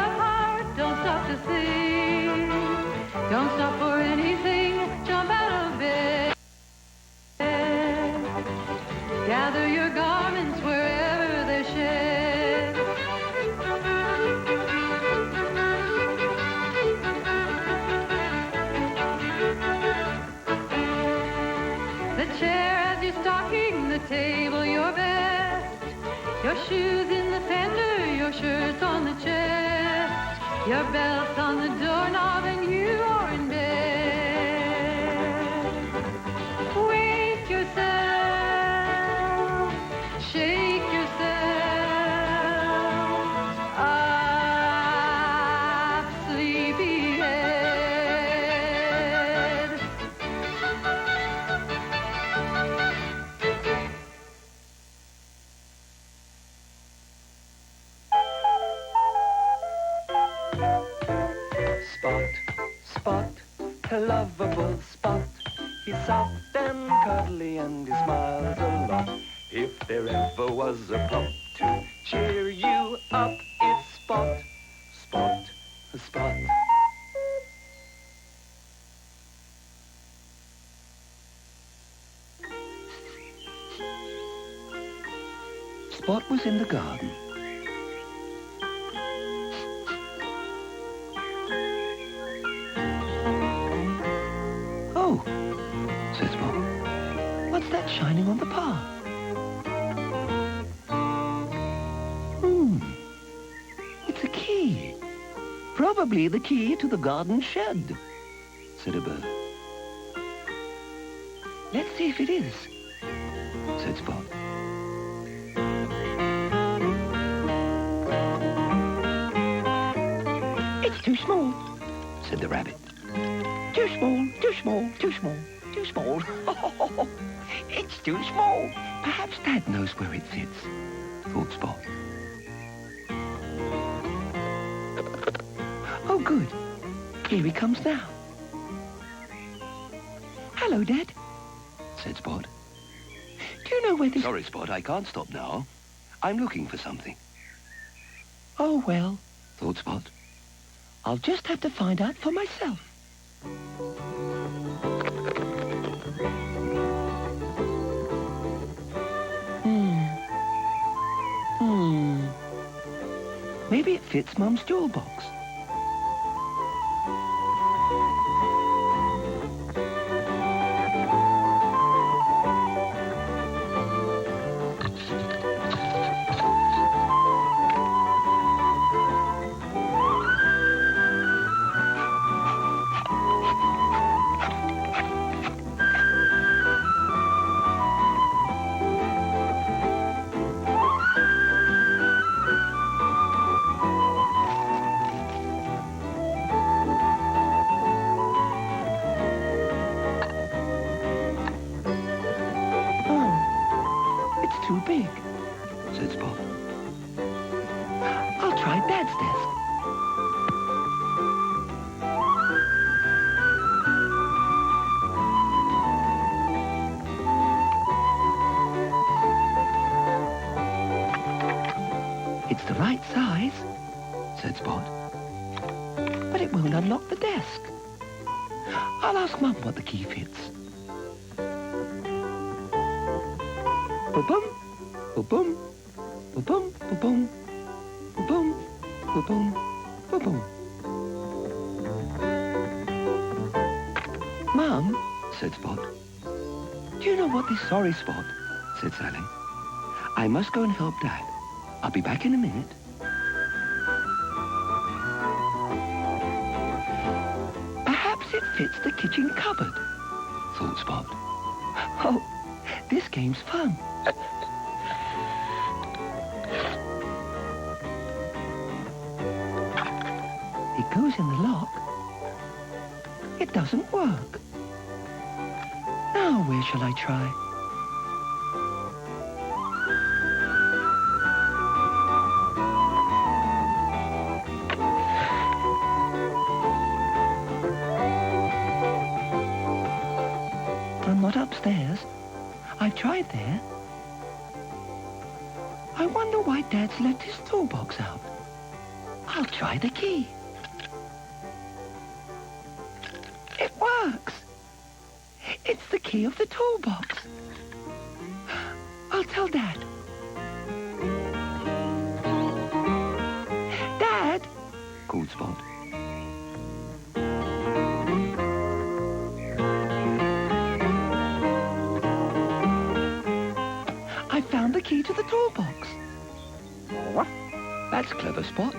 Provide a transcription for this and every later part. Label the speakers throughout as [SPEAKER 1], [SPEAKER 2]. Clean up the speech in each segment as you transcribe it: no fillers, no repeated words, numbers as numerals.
[SPEAKER 1] of heart, don't stop to think. Don't stop for anything, jump out of bed. Gather your garments wherever they're shed. The chair as your stocking, the table your best. Your shoes in the fender, your shirts on the chest. Your belt's on the doorknob and you are in bed. Wake yourself, shake yourself. Ah, sleepyhead.
[SPEAKER 2] Spot, Spot, a lovable Spot. He's soft and cuddly and he smiles a lot. If there ever was a pup to cheer you up, it's Spot, Spot, Spot. Spot was in the garden. Oh, says Spot. What's that shining on the path? It's a key. Probably the key to the garden shed, said a bird. Let's see if it is, said Spot. It's too small, said the rabbit. Too small, too small, too small, too small. It's too small. Perhaps Dad knows where it sits, thought Spot. Oh, good. Here he comes now. Hello, Dad, said Spot. Do you know where this...
[SPEAKER 3] Sorry, Spot, I can't stop now. I'm looking for something.
[SPEAKER 2] Oh, well, thought Spot. I'll just have to find out for myself. Maybe it fits Mum's jewel box. Too big, said Spot. I'll try Dad's desk. It's the right size, said Spot. But it won't unlock the desk. I'll ask Mum what the key fits. Ba-bum, ba-bum, ba-bum, ba-bum, ba-bum, ba-bum, ba-bum. Mum, said Spot. Do you know what this... Sorry, Spot, said Sally. I must go and help Dad. I'll be back in a minute. Perhaps it fits the kitchen cupboard, thought Spot. Oh, this game's fun. It goes in the lock. It doesn't work. Now where shall I try? I'm not upstairs. I've tried there. I wonder why Dad's left his toolbox out.
[SPEAKER 3] I'll try the key. It works. It's the key of the toolbox. I'll tell Dad. Dad, called Spot. I found the key to the toolbox. What? That's clever, Spot,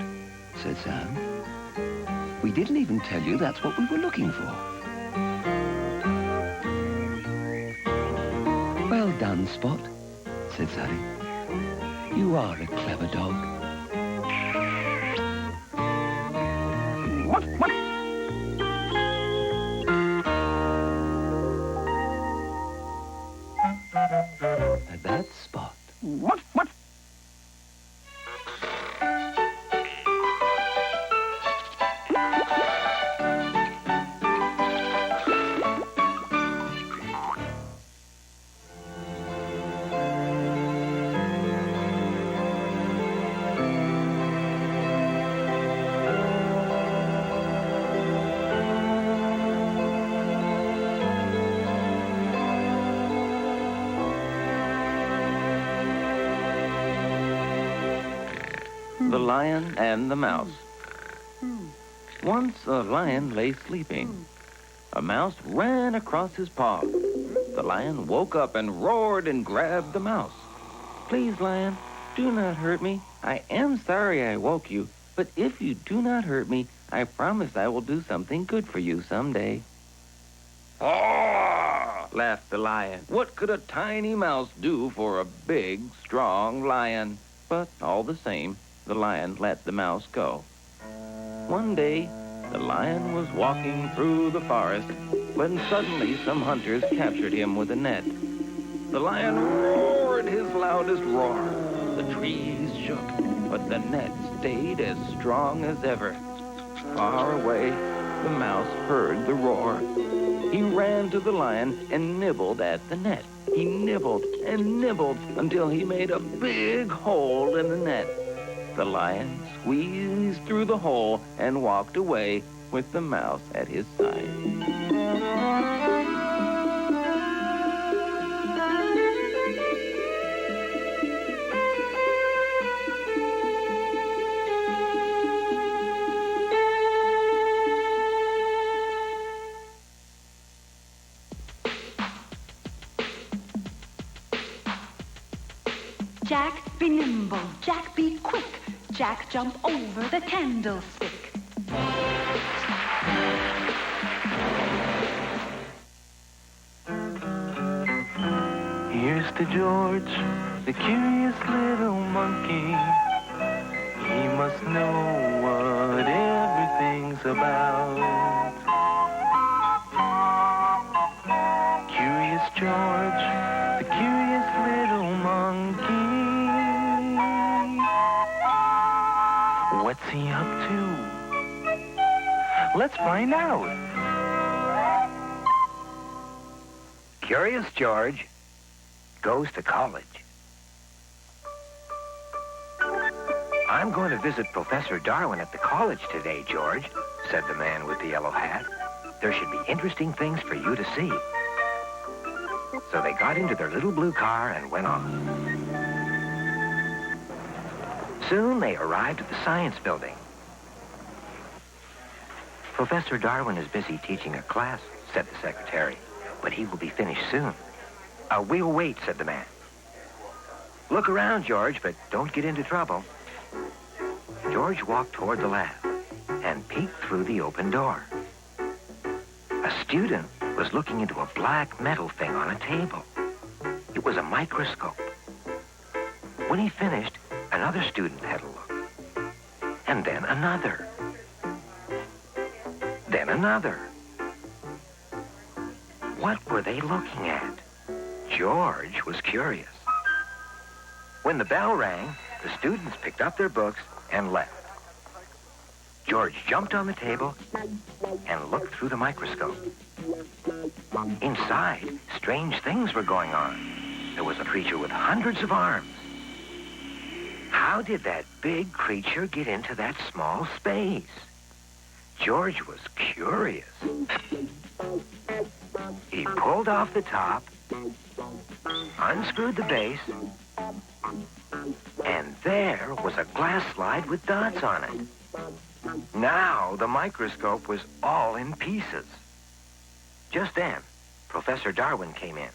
[SPEAKER 3] said Sam. We didn't even tell you that's what we were looking for. Well done, Spot, said Sally. You are a clever dog. That's Spot. What?
[SPEAKER 4] The Lion and the Mouse. Once a lion lay sleeping. A mouse ran across his paw. The lion woke up and roared and grabbed the mouse. Please, lion, do not hurt me. I am sorry I woke you, but if you do not hurt me, I promise I will do something good for you someday. Ah! Laughed the lion. What could a tiny mouse do for a big, strong lion? But all the same, the lion let the mouse go. One day, the lion was walking through the forest when suddenly some hunters captured him with a net. The lion roared his loudest roar. The trees shook, but the net stayed as strong as ever. Far away, the mouse heard the roar. He ran to the lion and nibbled at the net. He nibbled and nibbled until he made a big hole in the net. The lion squeezed through the hole and walked away with the mouse at his side.
[SPEAKER 5] Jack, be nimble, Jack, be quick. Jack, jump over the candlestick.
[SPEAKER 2] Here's to George, the curious little monkey. He must know what everything's about. Curious George, the curious little monkey. What's he up to? Let's find out.
[SPEAKER 6] Curious George goes to college. I'm going to visit Professor Darwin at the college today, George, said the man with the yellow hat. There should be interesting things for you to see. So they got into their little blue car and went off. Soon they arrived at the science building. Professor Darwin is busy teaching a class, said the secretary, but he will be finished soon. We'll wait, said the man. Look around, George, but don't get into trouble. George walked toward the lab and peeked through the open door. A student was looking into a black metal thing on a table. It was a microscope. When he finished, another student had a look. And then another. Then another. What were they looking at? George was curious. When the bell rang, the students picked up their books and left. George jumped on the table and looked through the microscope. Inside, strange things were going on. There was a creature with hundreds of arms. How did that big creature get into that small space? George was curious. He pulled off the top, unscrewed the base, and there was a glass slide with dots on it. Now the microscope was all in pieces. Just then, Professor Darwin came in.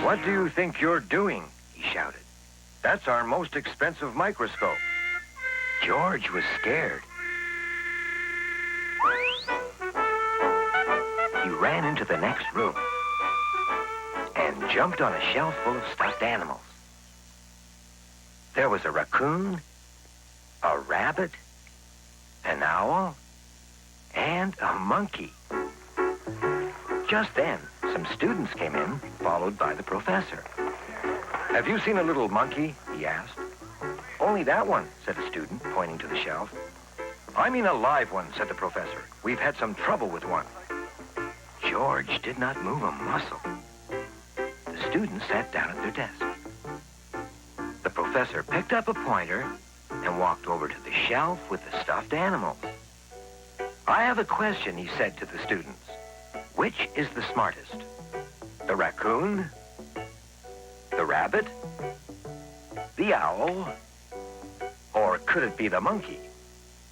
[SPEAKER 6] "What do you think you're doing?" he shouted. "That's our most expensive microscope." George was scared. He ran into the next room and jumped on a shelf full of stuffed animals. There was a raccoon, a rabbit, an owl, and a monkey. Just then, some students came in, followed by the professor. "Have you seen a little monkey?" he asked. "Only that one," said a student, pointing to the shelf. "I mean a live one," said the professor. "We've had some trouble with one." George did not move a muscle. The students sat down at their desk. The professor picked up a pointer and walked over to the shelf with the stuffed animals. "I have a question," he said to the students. "Which is the smartest? The raccoon? The rabbit? The owl? Or could it be the monkey?"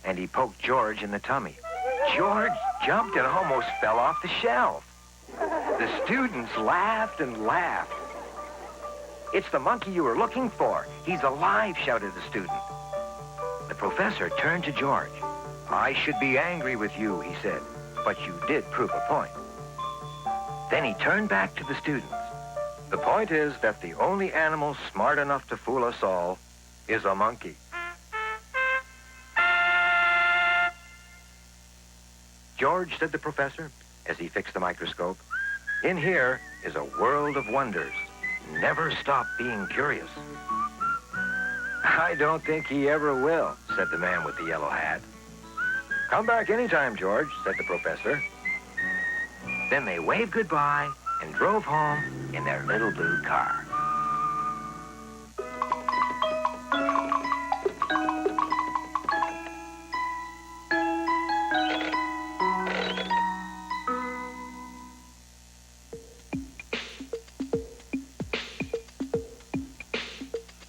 [SPEAKER 6] And he poked George in the tummy. George jumped and almost fell off the shelf. The students laughed and laughed. "It's the monkey you were looking for. He's alive," shouted the student. The professor turned to George. "I should be angry with you," he said, "but you did prove a point." Then he turned back to the students. "The point is that the only animal smart enough to fool us all is a monkey." "George," said the professor, as he fixed the microscope, "in here is a world of wonders. Never stop being curious." "I don't think he ever will," said the man with the yellow hat. "Come back anytime, George," said the professor. Then they waved goodbye and drove home in their little blue car.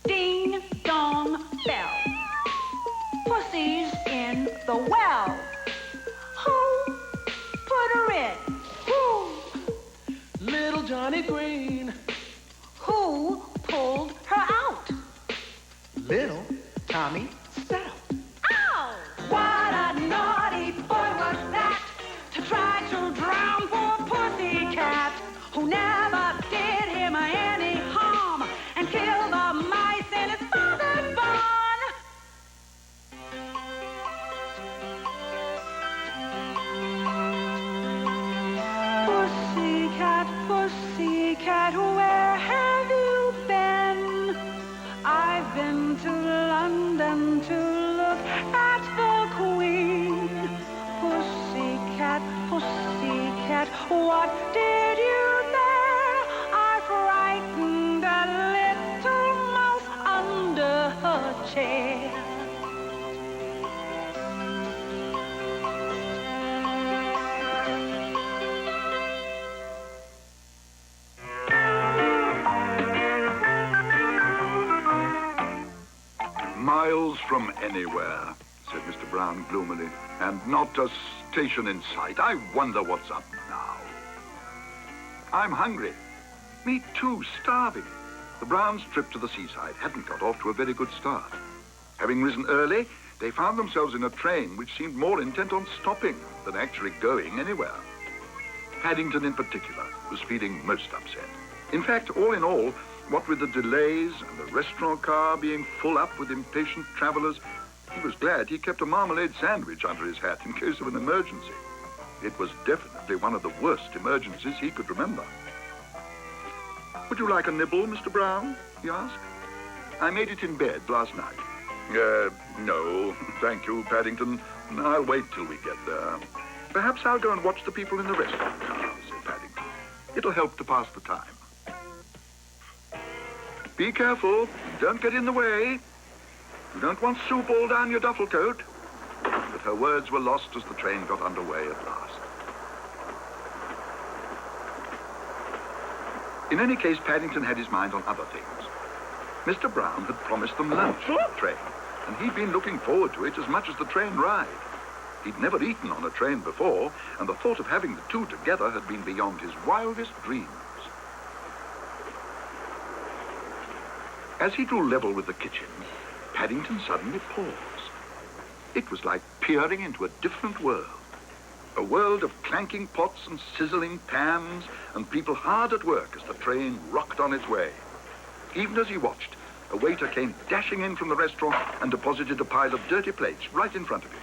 [SPEAKER 5] Ding dong bell. Pussy's in the well. Who put her in? Who?
[SPEAKER 7] Little Johnny Green.
[SPEAKER 5] Who pulled her out?
[SPEAKER 7] Little Tommy Stout.
[SPEAKER 5] Ow! What a naughty boy was that to try to drown poor Pussycat, who never did him any harm and killed the mice in his father's barn. Pussycat, Pussycat, where have you been? I've been to London to look at the Queen. Pussycat, Pussycat, what did you there? I frightened a little mouse under her chair.
[SPEAKER 8] Miles from anywhere, said Mr. Brown gloomily, and not a station in sight. I wonder what's up now. I'm hungry. Me too, starving. The Browns' trip to the seaside hadn't got off to a very good start. Having risen early, they found themselves in a train which seemed more intent on stopping than actually going anywhere. Paddington, in particular, was feeling most upset. In fact, all in all, what with the delays and the restaurant car being full up with impatient travelers, he was glad he kept a marmalade sandwich under his hat in case of an emergency. It was definitely one of the worst emergencies he could remember. "Would you like a nibble, Mr. Brown?" he asked. "I made it in bed last night." No, thank you, Paddington. I'll wait till we get there. Perhaps I'll go and watch the people in the restaurant car," said Paddington. "It'll help to pass the time." "Be careful. Don't get in the way." You don't want soup all down your duffel coat. But her words were lost as the train got underway at last. In any case, Paddington had his mind on other things. Mr. Brown had promised them lunch on the train, and he'd been looking forward to it as much as the train ride. He'd never eaten on a train before, and the thought of having the two together had been beyond his wildest dreams. As he drew level with the kitchen, Paddington suddenly paused. It was like peering into a different world. A world of clanking pots and sizzling pans and people hard at work as the train rocked on its way. Even as he watched, a waiter came dashing in from the restaurant and deposited a pile of dirty plates right in front of him.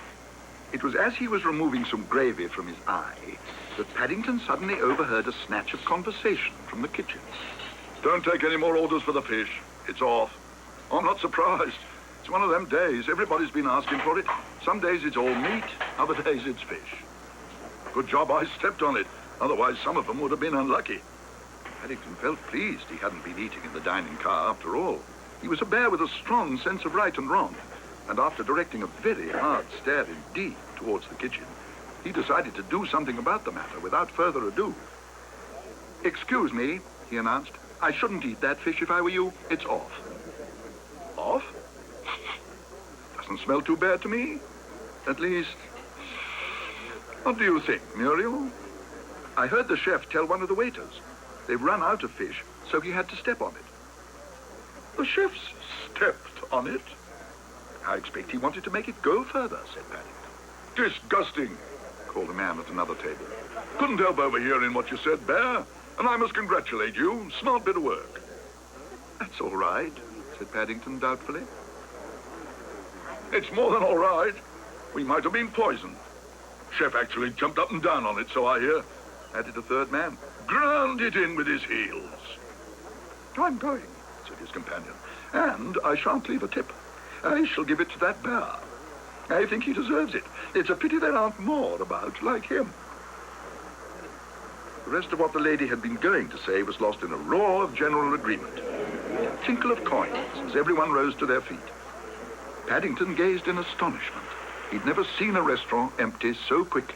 [SPEAKER 8] It was as he was removing some gravy from his eye that Paddington suddenly overheard a snatch of conversation from the kitchen. Don't take any more orders for the fish. It's off. I'm not surprised. It's one of them days. Everybody's been asking for it. Some days it's all meat, other days it's fish. Good job I stepped on it. Otherwise, some of them would have been unlucky. Paddington felt pleased he hadn't been eating in the dining car after all. He was a bear with a strong sense of right and wrong. And after directing a very hard stare indeed towards the kitchen, he decided to do something about the matter without further ado. Excuse me, he announced. I shouldn't eat that fish if I were you. It's off. Off? Doesn't smell too bad to me. At least, what do you think, Muriel? I heard the chef tell one of the waiters. They've run out of fish, so he had to step on it. The chef stepped on it? I expect he wanted to make it go further, said Paddington. Disgusting, called a man at another table. Couldn't help overhearing what you said, Bear, and I must congratulate you. Smart bit of work. That's all right, said Paddington doubtfully. It's more than all right. We might have been poisoned. Chef actually jumped up and down on it, so I hear, added a third man. Ground it in with his heels. I'm going, said his companion, and I shan't leave a tip. I shall give it to that bear. I think he deserves it. It's a pity there aren't more about like him. The rest of what the lady had been going to say was lost in a roar of general agreement. A tinkle of coins as everyone rose to their feet. Paddington gazed in astonishment. He'd never seen a restaurant empty so quickly.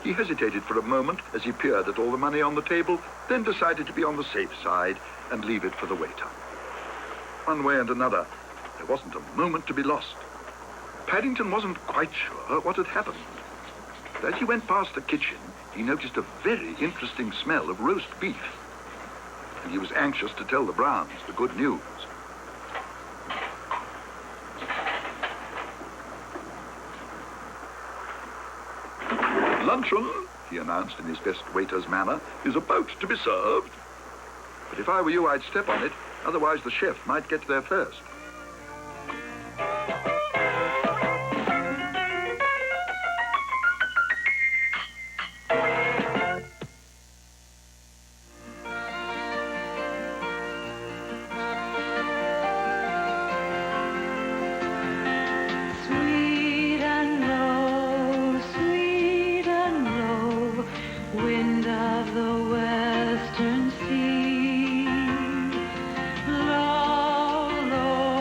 [SPEAKER 8] He hesitated for a moment as he peered at all the money on the table, then decided to be on the safe side and leave it for the waiter. One way and another, there wasn't a moment to be lost. Paddington wasn't quite sure what had happened. But as he went past the kitchen, he noticed a very interesting smell of roast beef. And he was anxious to tell the Browns the good news. Luncheon, he announced in his best waiter's manner, is about to be served. But if I were you, I'd step on it. Otherwise, the chef might get there first.
[SPEAKER 1] Wind of the western sea, blow, blow,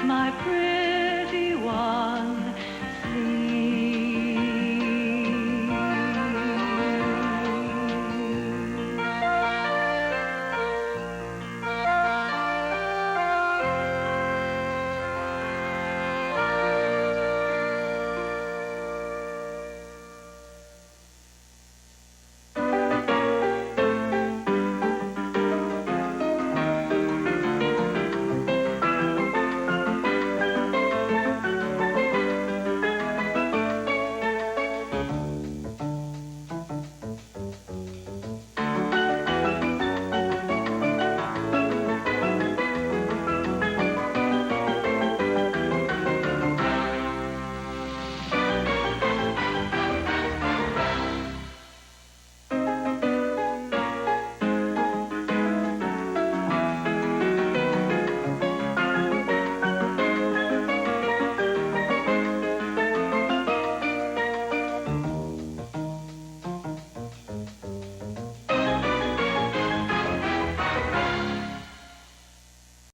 [SPEAKER 1] my pretty